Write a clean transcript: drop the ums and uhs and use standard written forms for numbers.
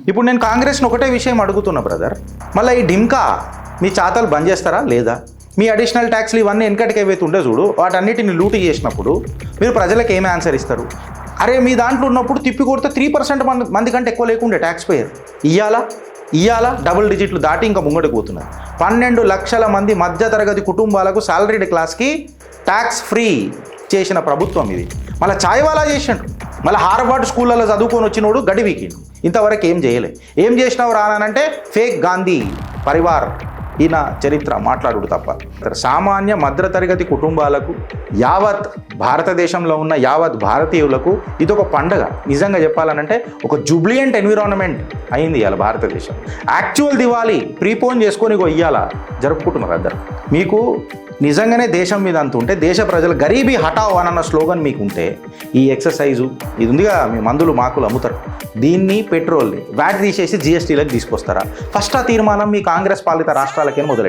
ఇప్పుడు నేను కాంగ్రెస్ని ఒకటే విషయం అడుగుతున్నా బ్రదర్, మళ్ళీ ఈ ఢిమ్కా మీ చాతలు బంద్ చేస్తారా లేదా? మీ అడిషనల్ ట్యాక్స్లు ఇవన్నీ వెనకటికి ఏవైతే ఉండే చూడు, వాటన్నిటిని లూటు చేసినప్పుడు మీరు ప్రజలకు ఏమి ఆన్సర్ ఇస్తారు? అరే మీ దాంట్లో ఉన్నప్పుడు తిప్పి కొడితే 3% మంది కంటే ఎక్కువ లేకుండే ట్యాక్స్ పేయర్. ఇయ్యాలా డబుల్ డిజిట్లు దాటి ఇంకా ముంగడికి పోతున్నారు. 12 లక్షల మంది మధ్యతరగతి కుటుంబాలకు సాలరీడ్ క్లాస్కి ట్యాక్స్ ఫ్రీ చేసిన ప్రభుత్వం ఇది. మళ్ళీ ఛాయ్వాలా చేసిండు, మళ్ళీ హార్వర్డ్ స్కూళ్ళలో చదువుకొని వచ్చినోడు గడి వీకిండు. ఇంతవరకు ఏం చేయలే. ఏం చేసినావు రానంటే ఫేక్ గాంధీ పరివార్ ఈయన చరిత్ర మాట్లాడుడు తప్ప. సామాన్య మధ్యతరగతి కుటుంబాలకు, యావత్ భారతదేశంలో ఉన్న యావత్ భారతీయులకు ఇది ఒక పండగ. నిజంగా చెప్పాలనంటే ఒక జూబ్లియంట్ ఎన్విరాన్మెంట్ అయింది ఇవాళ భారతదేశం. యాక్చువల్ దివాళీ ప్రీపోన్ చేసుకొని ఇవాళ జరుపుకుంటున్నారు అందరు. మీకు నిజంగానే దేశం మీద అంత ఉంటే, దేశ ప్రజలు గరీబీ హటావ్ అన్న స్లోగన్ మీకు ఉంటే, ఈ ఎక్సర్సైజు ఇది ఉందిగా, మీ మందులు మాకులు అమ్ముతారు, దీన్ని పెట్రోల్ని వ్యాట్ తీసేసి జిఎస్టీలకు తీసుకొస్తారా? ఫస్ట్ ఆ తీర్మానం మీ కాంగ్రెస్ పాలిత రాష్ట్రాలకే మొదలెట్టారు.